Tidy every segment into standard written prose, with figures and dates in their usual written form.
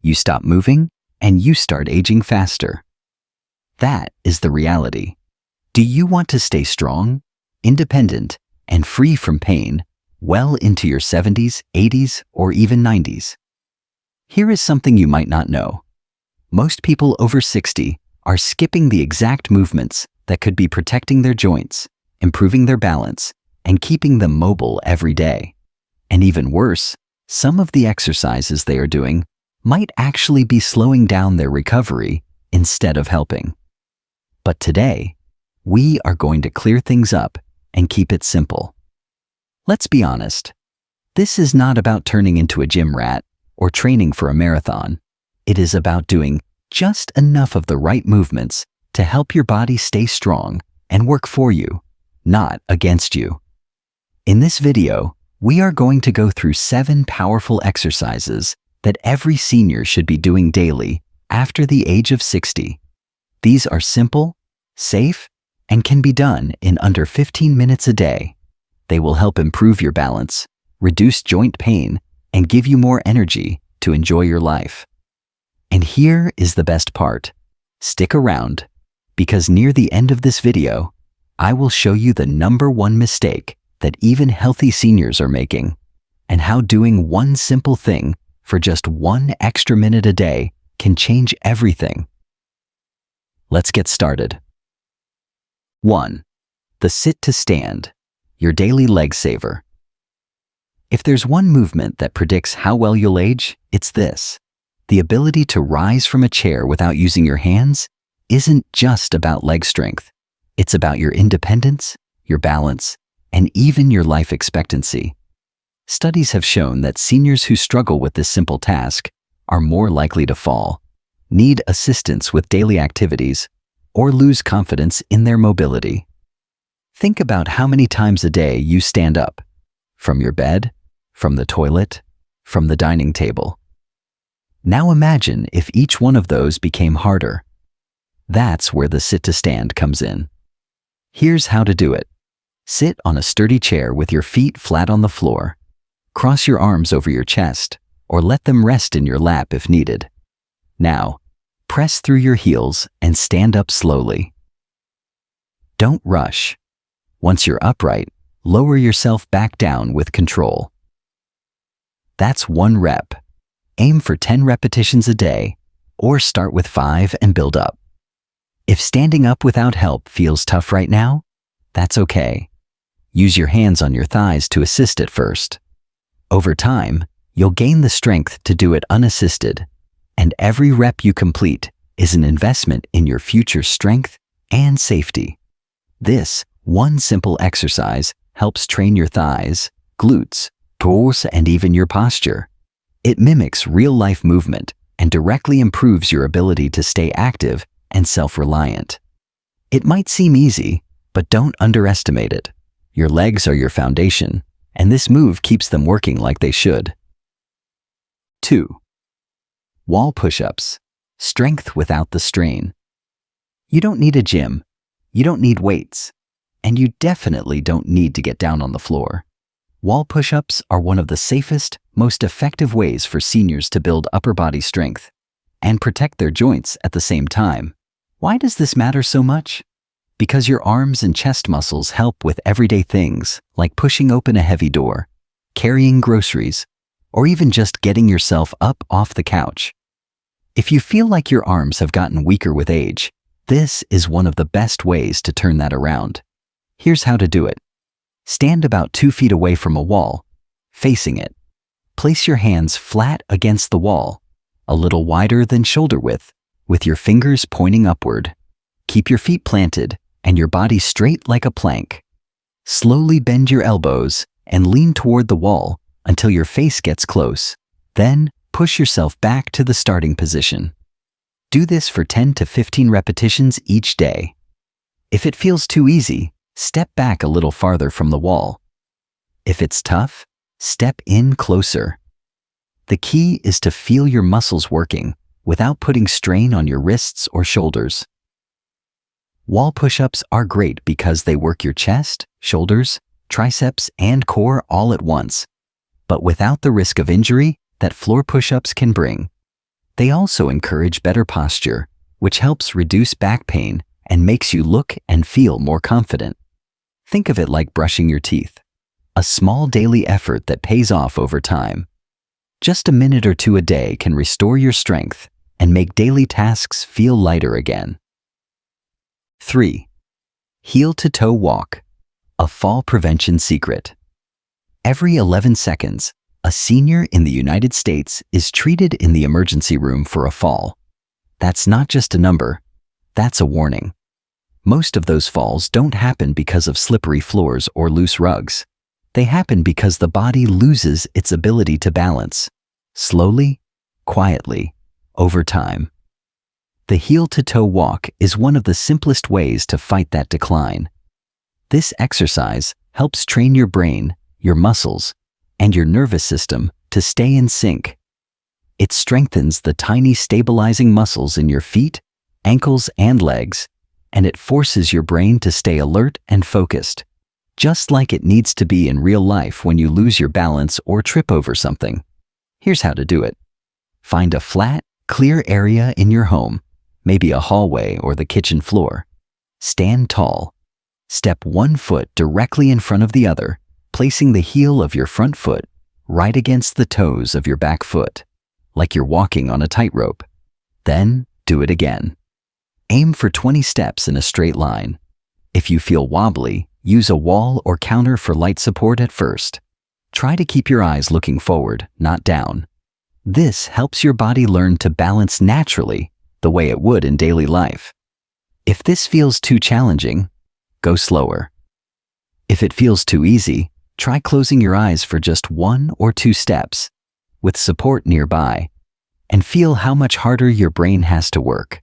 you stop moving, and you start aging faster. That is the reality. Do you want to stay strong, independent, and free from pain well into your 70s, 80s, or even 90s? Here is something you might not know. Most people over 60 are skipping the exact movements that could be protecting their joints, improving their balance, and keeping them mobile every day. And even worse, some of the exercises they are doing might actually be slowing down their recovery instead of helping. But today, we are going to clear things up and keep it simple. Let's be honest. This is not about turning into a gym rat or training for a marathon. It is about doing just enough of the right movements to help your body stay strong and work for you, not against you. In this video, we are going to go through 7 powerful exercises that every senior should be doing daily after the age of 60. These are simple, safe, and can be done in under 15 minutes a day. They will help improve your balance, reduce joint pain, and give you more energy to enjoy your life. And here is the best part. Stick around, because near the end of this video, I will show you the #1 mistake that even healthy seniors are making, and how doing one simple thing for just 1 extra minute a day can change everything. Let's get started. 1. The sit to stand, your daily leg saver. If there's one movement that predicts how well you'll age, it's this. The ability to rise from a chair without using your hands isn't just about leg strength. It's about your independence, your balance, and even your life expectancy. Studies have shown that seniors who struggle with this simple task are more likely to fall, need assistance with daily activities, or lose confidence in their mobility. Think about how many times a day you stand up, from your bed, from the toilet, from the dining table. Now imagine if each one of those became harder. That's where the sit to stand comes in. Here's how to do it. Sit on a sturdy chair with your feet flat on the floor. Cross your arms over your chest, or let them rest in your lap if needed. Now, press through your heels and stand up slowly. Don't rush. Once you're upright, lower yourself back down with control. That's 1 rep. Aim for 10 repetitions a day, or start with 5 and build up. If standing up without help feels tough right now, that's okay. Use your hands on your thighs to assist at first. Over time, you'll gain the strength to do it unassisted, and every rep you complete is an investment in your future strength and safety. This one simple exercise helps train your thighs, glutes, core, and even your posture. It mimics real-life movement and directly improves your ability to stay active and self-reliant. It might seem easy, but don't underestimate it. Your legs are your foundation, and this move keeps them working like they should. 2. Wall push-ups, strength without the strain. You don't need a gym, you don't need weights, and you definitely don't need to get down on the floor. Wall push-ups are one of the safest, most effective ways for seniors to build upper body strength and protect their joints at the same time. Why does this matter so much? Because your arms and chest muscles help with everyday things like pushing open a heavy door, carrying groceries, or even just getting yourself up off the couch. If you feel like your arms have gotten weaker with age, this is one of the best ways to turn that around. Here's how to do it. Stand about 2 feet away from a wall, facing it. Place your hands flat against the wall, a little wider than shoulder width, with your fingers pointing upward. Keep your feet planted and your body straight like a plank. Slowly bend your elbows and lean toward the wall until your face gets close. Then push yourself back to the starting position. Do this for 10 to 15 repetitions each day. If it feels too easy, step back a little farther from the wall. If it's tough, step in closer. The key is to feel your muscles working without putting strain on your wrists or shoulders. Wall push-ups are great because they work your chest, shoulders, triceps, and core all at once, but without the risk of injury that floor push-ups can bring. They also encourage better posture, which helps reduce back pain and makes you look and feel more confident. Think of it like brushing your teeth, a small daily effort that pays off over time. Just a minute or two a day can restore your strength and make daily tasks feel lighter again. 3. Heel-to-toe walk, a fall prevention secret. Every 11 seconds, a senior in the United States is treated in the emergency room for a fall. That's not just a number, that's a warning. Most of those falls don't happen because of slippery floors or loose rugs. They happen because the body loses its ability to balance, slowly, quietly, over time. The heel-to-toe walk is one of the simplest ways to fight that decline. This exercise helps train your brain, your muscles, and your nervous system to stay in sync. It strengthens the tiny stabilizing muscles in your feet, ankles, and legs, and it forces your brain to stay alert and focused, just like it needs to be in real life when you lose your balance or trip over something. Here's how to do it. Find a flat, clear area in your home, maybe a hallway or the kitchen floor. Stand tall. Step one foot directly in front of the other, placing the heel of your front foot right against the toes of your back foot, like you're walking on a tightrope. Then do it again. Aim for 20 steps in a straight line. If you feel wobbly, use a wall or counter for light support at first. Try to keep your eyes looking forward, not down. This helps your body learn to balance naturally, the way it would in daily life. If this feels too challenging, go slower. If it feels too easy, try closing your eyes for just 1 or 2 steps, with support nearby, and feel how much harder your brain has to work.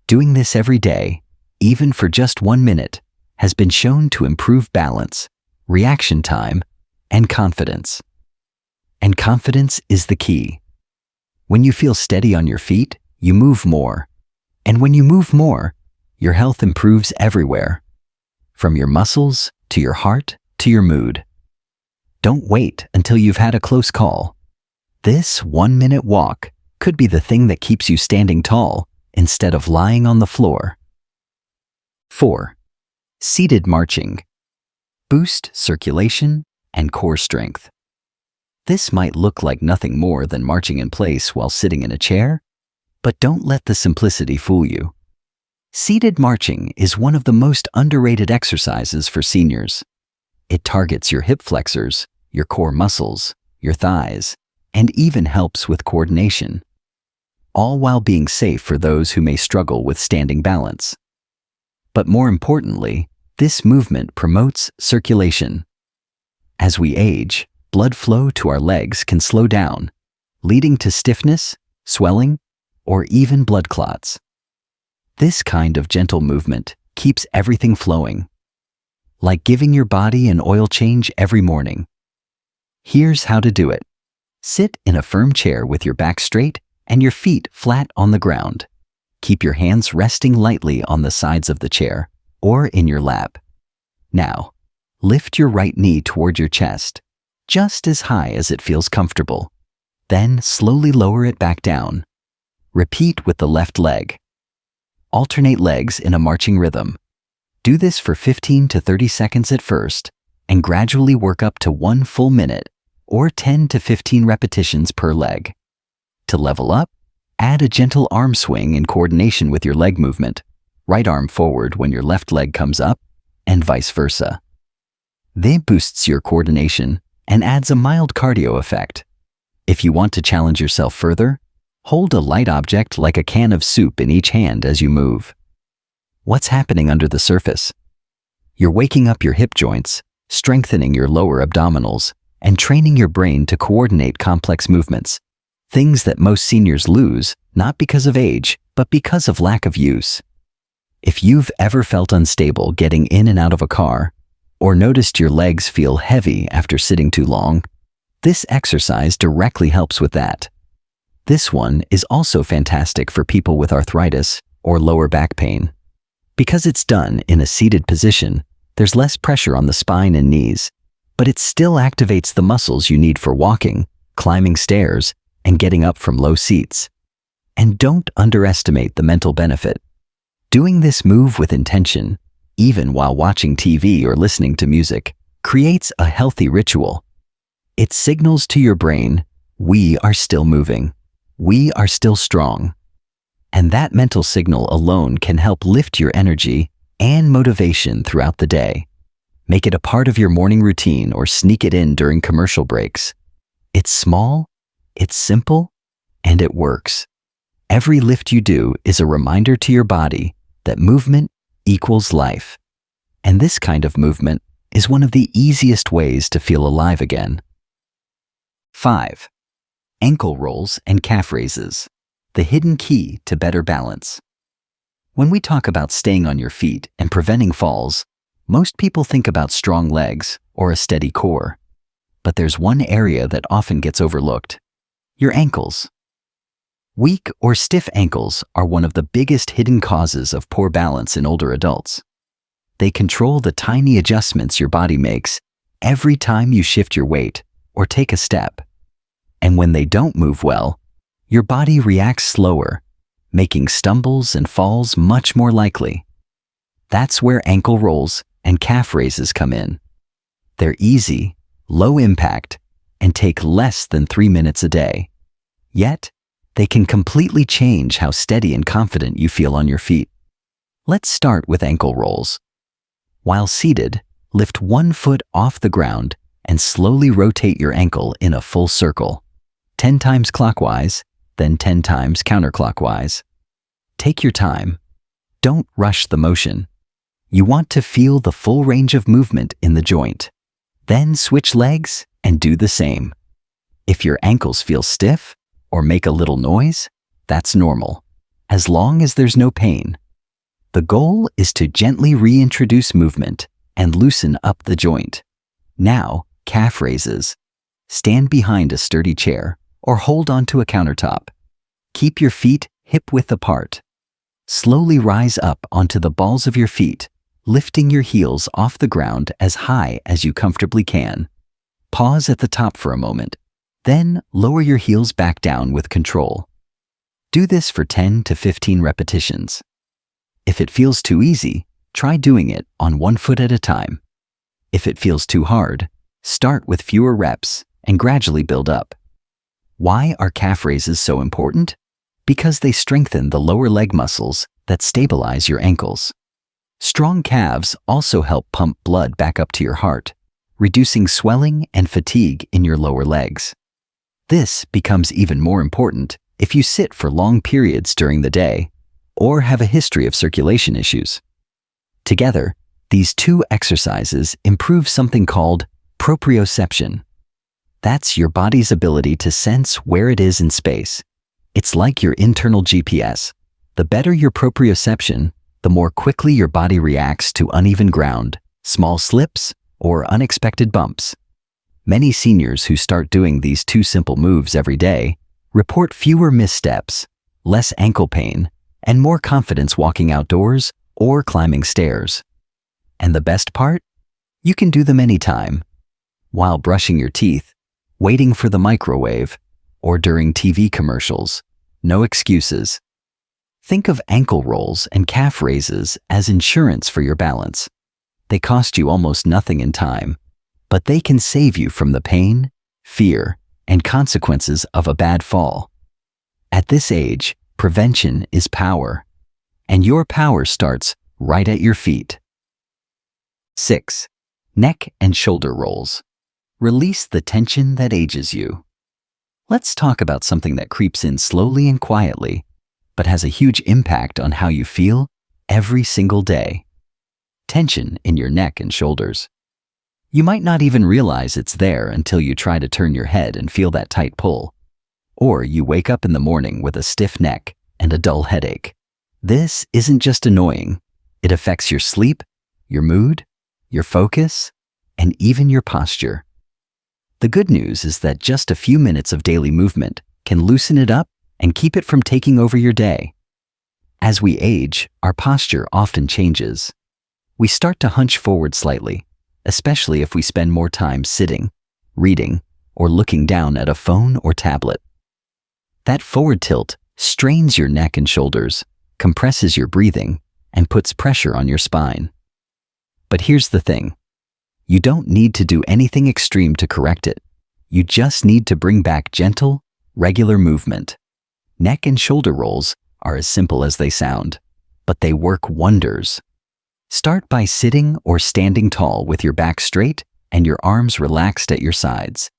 Doing this every day, even for just 1 minute, has been shown to improve balance, reaction time, and confidence. And confidence is the key. When you feel steady on your feet, you move more. And when you move more, your health improves everywhere, from your muscles to your heart to your mood. Don't wait until you've had a close call. This 1-minute walk could be the thing that keeps you standing tall instead of lying on the floor. 4. Seated marching. Boost circulation and core strength. This might look like nothing more than marching in place while sitting in a chair, but don't let the simplicity fool you. Seated marching is one of the most underrated exercises for seniors. It targets your hip flexors, your core muscles, your thighs, and even helps with coordination, all while being safe for those who may struggle with standing balance. But more importantly, this movement promotes circulation. As we age, blood flow to our legs can slow down, leading to stiffness, swelling, or even blood clots. This kind of gentle movement keeps everything flowing, like giving your body an oil change every morning. Here's how to do it. Sit in a firm chair with your back straight and your feet flat on the ground. Keep your hands resting lightly on the sides of the chair or in your lap. Now, lift your right knee toward your chest, just as high as it feels comfortable. Then slowly lower it back down. Repeat with the left leg. Alternate legs in a marching rhythm. Do this for 15 to 30 seconds at first, and gradually work up to 1 full minute, or 10 to 15 repetitions per leg. To level up, add a gentle arm swing in coordination with your leg movement, right arm forward when your left leg comes up, and vice versa. This boosts your coordination and adds a mild cardio effect. If you want to challenge yourself further, hold a light object like a can of soup in each hand as you move. What's happening under the surface? You're waking up your hip joints, strengthening your lower abdominals, and training your brain to coordinate complex movements, things that most seniors lose, not because of age, but because of lack of use. If you've ever felt unstable getting in and out of a car, or noticed your legs feel heavy after sitting too long, this exercise directly helps with that. This one is also fantastic for people with arthritis or lower back pain. Because it's done in a seated position, there's less pressure on the spine and knees, but it still activates the muscles you need for walking, climbing stairs, and getting up from low seats. And don't underestimate the mental benefit. Doing this move with intention, even while watching TV or listening to music, creates a healthy ritual. It signals to your brain, we are still moving, we are still strong. And that mental signal alone can help lift your energy and motivation throughout the day. Make it a part of your morning routine or sneak it in during commercial breaks. It's small, it's simple, and it works. Every lift you do is a reminder to your body that movement equals life. And this kind of movement is one of the easiest ways to feel alive again. 5. Ankle rolls and calf raises, the hidden key to better balance. When we talk about staying on your feet and preventing falls, most people think about strong legs or a steady core. But there's one area that often gets overlooked: your ankles. Weak or stiff ankles are one of the biggest hidden causes of poor balance in older adults. They control the tiny adjustments your body makes every time you shift your weight or take a step. And when they don't move well, your body reacts slower, making stumbles and falls much more likely. That's where ankle rolls and calf raises come in. They're easy, low impact, and take less than 3 minutes a day. Yet, they can completely change how steady and confident you feel on your feet. Let's start with ankle rolls. While seated, lift one foot off the ground and slowly rotate your ankle in a full circle, 10 times clockwise, then 10 times counterclockwise. Take your time. Don't rush the motion. You want to feel the full range of movement in the joint. Then switch legs and do the same. If your ankles feel stiff or make a little noise, that's normal, as long as there's no pain. The goal is to gently reintroduce movement and loosen up the joint. Now, calf raises. Stand behind a sturdy chair or hold onto a countertop. Keep your feet hip-width apart. Slowly rise up onto the balls of your feet, lifting your heels off the ground as high as you comfortably can. Pause at the top for a moment, then lower your heels back down with control. Do this for 10 to 15 repetitions. If it feels too easy, try doing it on one foot at a time. If it feels too hard, start with fewer reps and gradually build up. Why are calf raises so important? Because they strengthen the lower leg muscles that stabilize your ankles. Strong calves also help pump blood back up to your heart, reducing swelling and fatigue in your lower legs. This becomes even more important if you sit for long periods during the day or have a history of circulation issues. Together, these two exercises improve something called proprioception. That's your body's ability to sense where it is in space. It's like your internal GPS. The better your proprioception, the more quickly your body reacts to uneven ground, small slips, or unexpected bumps. Many seniors who start doing these two simple moves every day report fewer missteps, less ankle pain, and more confidence walking outdoors or climbing stairs. And the best part? You can do them anytime. While brushing your teeth, waiting for the microwave, or during TV commercials. No excuses. Think of ankle rolls and calf raises as insurance for your balance. They cost you almost nothing in time, but they can save you from the pain, fear, and consequences of a bad fall. At this age, prevention is power, and your power starts right at your feet. 6. Neck and shoulder rolls. Release the tension that ages you. Let's talk about something that creeps in slowly and quietly, but has a huge impact on how you feel every single day. Tension in your neck and shoulders. You might not even realize it's there until you try to turn your head and feel that tight pull. Or you wake up in the morning with a stiff neck and a dull headache. This isn't just annoying. It affects your sleep, your mood, your focus, and even your posture. The good news is that just a few minutes of daily movement can loosen it up and keep it from taking over your day. As we age, our posture often changes. We start to hunch forward slightly, especially if we spend more time sitting, reading, or looking down at a phone or tablet. That forward tilt strains your neck and shoulders, compresses your breathing, and puts pressure on your spine. But here's the thing. You don't need to do anything extreme to correct it. You just need to bring back gentle, regular movement. Neck and shoulder rolls are as simple as they sound, but they work wonders. Start by sitting or standing tall with your back straight and your arms relaxed at your sides.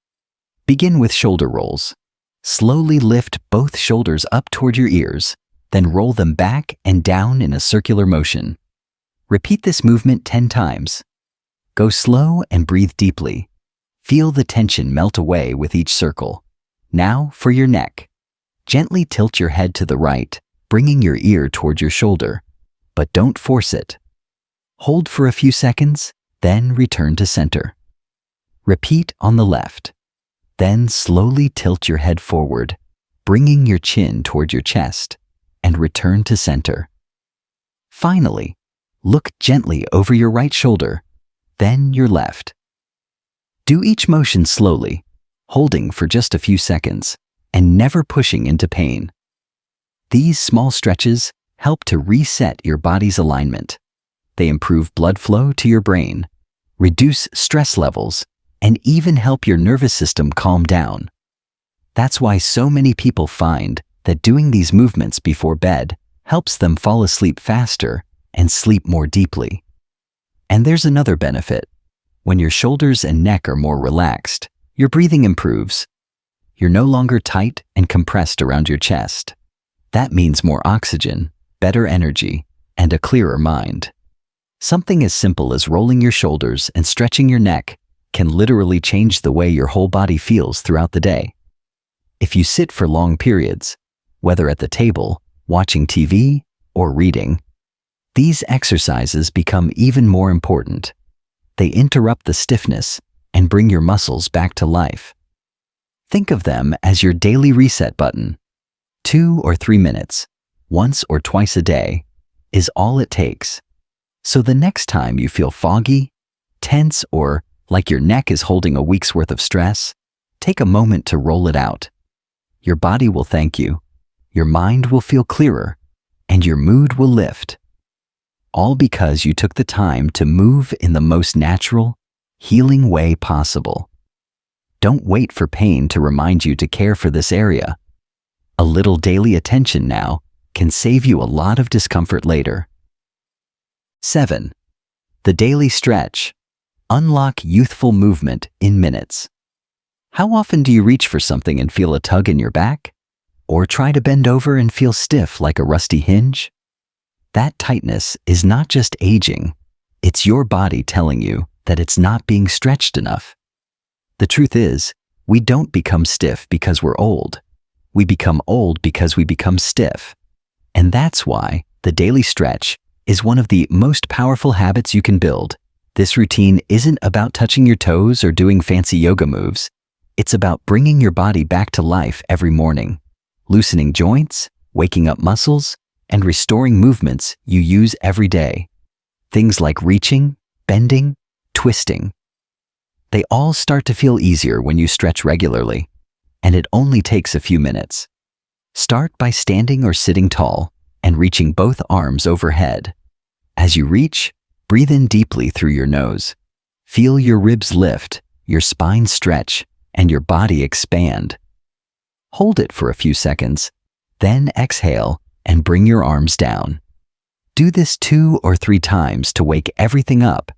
Begin with shoulder rolls. Slowly lift both shoulders up toward your ears, then roll them back and down in a circular motion. Repeat this movement 10 times. Go slow and breathe deeply. Feel the tension melt away with each circle. Now for your neck. Gently tilt your head to the right, bringing your ear toward your shoulder, but don't force it. Hold for a few seconds, then return to center. Repeat on the left. Then slowly tilt your head forward, bringing your chin toward your chest, and return to center. Finally, look gently over your right shoulder, then your left. Do each motion slowly, holding for just a few seconds, and never pushing into pain. These small stretches help to reset your body's alignment. They improve blood flow to your brain, reduce stress levels, and even help your nervous system calm down. That's why so many people find that doing these movements before bed helps them fall asleep faster and sleep more deeply. And there's another benefit. When your shoulders and neck are more relaxed, your breathing improves. You're no longer tight and compressed around your chest. That means more oxygen, better energy, and a clearer mind. Something as simple as rolling your shoulders and stretching your neck can literally change the way your whole body feels throughout the day. If you sit for long periods, whether at the table, watching TV, or reading, these exercises become even more important. They interrupt the stiffness and bring your muscles back to life. Think of them as your daily reset button. 2 or 3 minutes, once or twice a day, is all it takes. So the next time you feel foggy, tense, or like your neck is holding a week's worth of stress, take a moment to roll it out. Your body will thank you, your mind will feel clearer, and your mood will lift. All because you took the time to move in the most natural, healing way possible. Don't wait for pain to remind you to care for this area. A little daily attention now can save you a lot of discomfort later. 7. The daily stretch. Unlock youthful movement in minutes. How often do you reach for something and feel a tug in your back? Or try to bend over and feel stiff like a rusty hinge? That tightness is not just aging, it's your body telling you that it's not being stretched enough. The truth is, we don't become stiff because we're old. We become old because we become stiff. And that's why the daily stretch is one of the most powerful habits you can build. This routine isn't about touching your toes or doing fancy yoga moves. It's about bringing your body back to life every morning, loosening joints, waking up muscles, and restoring movements you use every day. Things like reaching, bending, twisting. They all start to feel easier when you stretch regularly, and it only takes a few minutes. Start by standing or sitting tall and reaching both arms overhead. As you reach, breathe in deeply through your nose. Feel your ribs lift, your spine stretch, and your body expand. Hold it for a few seconds, then exhale and bring your arms down. Do this 2 or 3 times to wake everything up.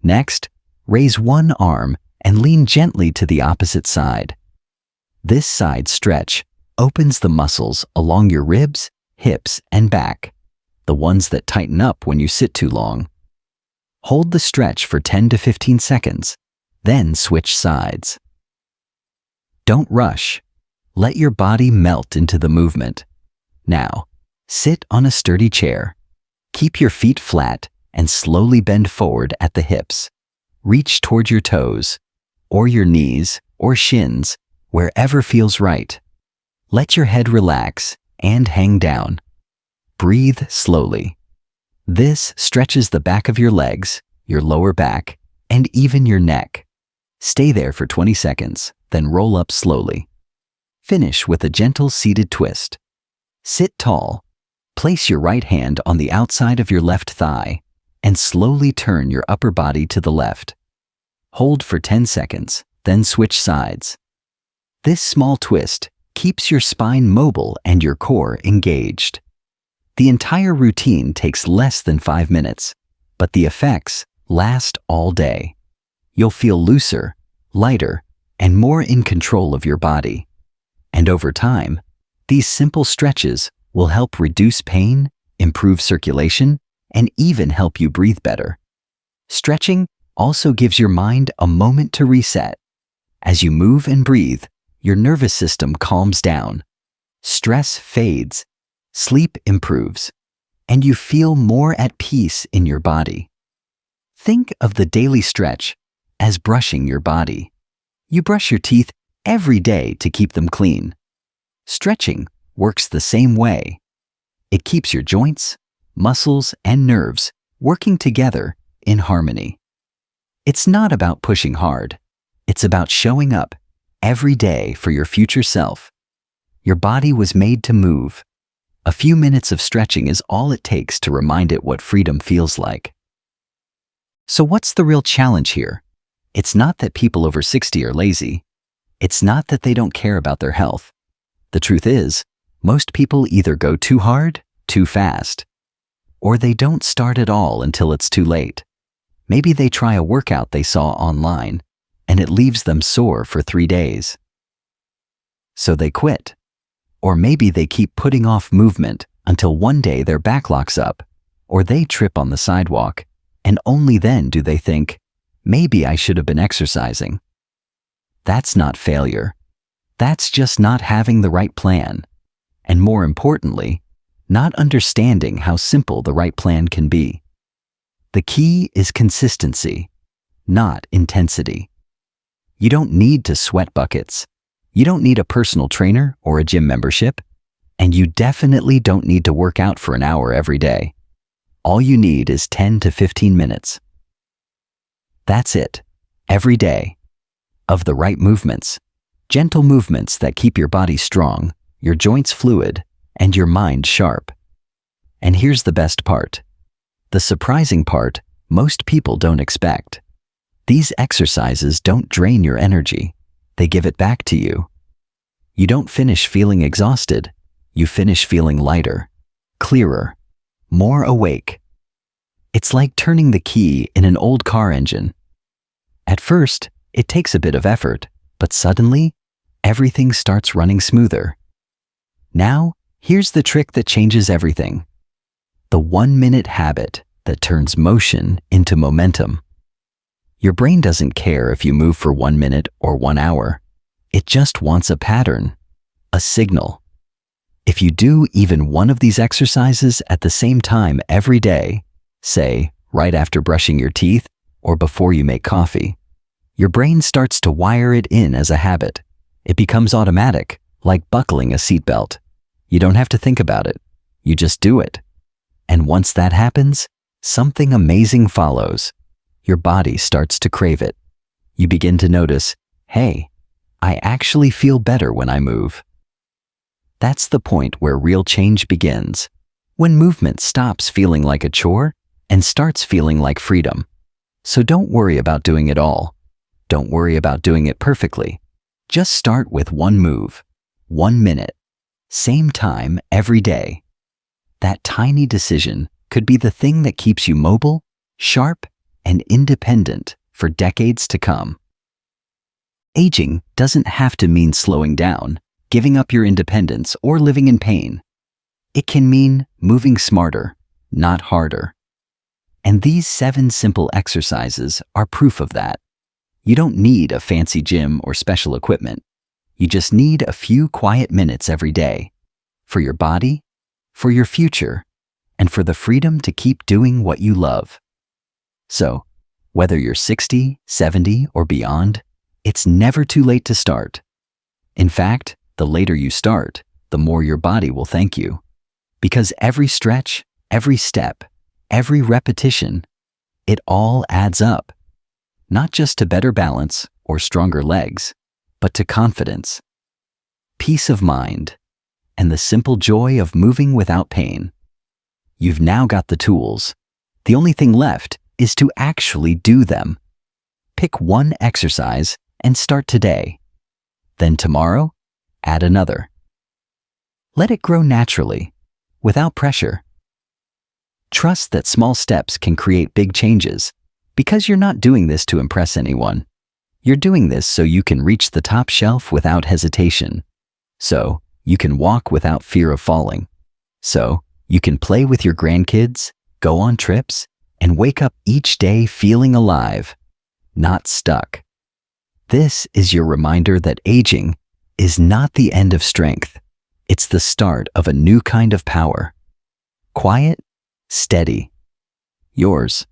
Next, raise one arm and lean gently to the opposite side. This side stretch opens the muscles along your ribs, hips, and back, the ones that tighten up when you sit too long. Hold the stretch for 10 to 15 seconds, then switch sides. Don't rush. Let your body melt into the movement. Now, sit on a sturdy chair. Keep your feet flat and slowly bend forward at the hips. Reach toward your toes, or your knees, or shins, wherever feels right. Let your head relax and hang down. Breathe slowly. This stretches the back of your legs, your lower back, and even your neck. Stay there for 20 seconds, then roll up slowly. Finish with a gentle seated twist. Sit tall. Place your right hand on the outside of your left thigh and slowly turn your upper body to the left. Hold for 10 seconds, then switch sides. This small twist keeps your spine mobile and your core engaged. The entire routine takes less than 5 minutes, but the effects last all day. You'll feel looser, lighter, and more in control of your body. And over time, these simple stretches will help reduce pain, improve circulation, and even help you breathe better. Stretching also gives your mind a moment to reset. As you move and breathe, your nervous system calms down. Stress fades, sleep improves, and you feel more at peace in your body. Think of the daily stretch as brushing your body. You brush your teeth every day to keep them clean. Stretching works the same way. It keeps your joints, muscles, and nerves working together in harmony. It's not about pushing hard. It's about showing up every day for your future self. Your body was made to move. A few minutes of stretching is all it takes to remind it what freedom feels like. So what's the real challenge here? It's not that people over 60 are lazy. It's not that they don't care about their health. The truth is, most people either go too hard, too fast, or they don't start at all until it's too late. Maybe they try a workout they saw online, and it leaves them sore for 3 days. So they quit. Or maybe they keep putting off movement until one day their back locks up, or they trip on the sidewalk, and only then do they think, maybe I should have been exercising. That's not failure. That's just not having the right plan. And more importantly, not understanding how simple the right plan can be. The key is consistency, not intensity. You don't need to sweat buckets. You don't need a personal trainer or a gym membership. And you definitely don't need to work out for an hour every day. All you need is 10 to 15 minutes. That's it, every day. Of the right movements, gentle movements that keep your body strong, your joints fluid, and your mind sharp. And here's the best part. The surprising part most people don't expect. These exercises don't drain your energy. They give it back to you. You don't finish feeling exhausted. You finish feeling lighter, clearer, more awake. It's like turning the key in an old car engine. At first, it takes a bit of effort, but suddenly, everything starts running smoother. Now, here's the trick that changes everything. The 1-minute habit that turns motion into momentum. Your brain doesn't care if you move for 1 minute or 1 hour. It just wants a pattern, a signal. If you do even one of these exercises at the same time every day, say right after brushing your teeth or before you make coffee, your brain starts to wire it in as a habit. It becomes automatic, like buckling a seatbelt. You don't have to think about it. You just do it. And once that happens, something amazing follows. Your body starts to crave it. You begin to notice, hey, I actually feel better when I move. That's the point where real change begins, when movement stops feeling like a chore and starts feeling like freedom. So don't worry about doing it all. Don't worry about doing it perfectly. Just start with one move, 1 minute, same time every day. That tiny decision could be the thing that keeps you mobile, sharp, and independent for decades to come. Aging doesn't have to mean slowing down, giving up your independence, or living in pain. It can mean moving smarter, not harder. And these 7 simple exercises are proof of that. You don't need a fancy gym or special equipment. You just need a few quiet minutes every day. For your body, for your future, and for the freedom to keep doing what you love. So, whether you're 60, 70, or beyond, it's never too late to start. In fact, the later you start, the more your body will thank you. Because every stretch, every step, every repetition, it all adds up. Not just to better balance or stronger legs, but to confidence, peace of mind, and the simple joy of moving without pain. You've now got the tools. The only thing left is to actually do them. Pick one exercise and start today. Then tomorrow, add another. Let it grow naturally, without pressure. Trust that small steps can create big changes, because you're not doing this to impress anyone. You're doing this so you can reach the top shelf without hesitation. So you can walk without fear of falling. So you can play with your grandkids, go on trips, and wake up each day feeling alive, not stuck. This is your reminder that aging is not the end of strength. It's the start of a new kind of power. Quiet, steady. Yours.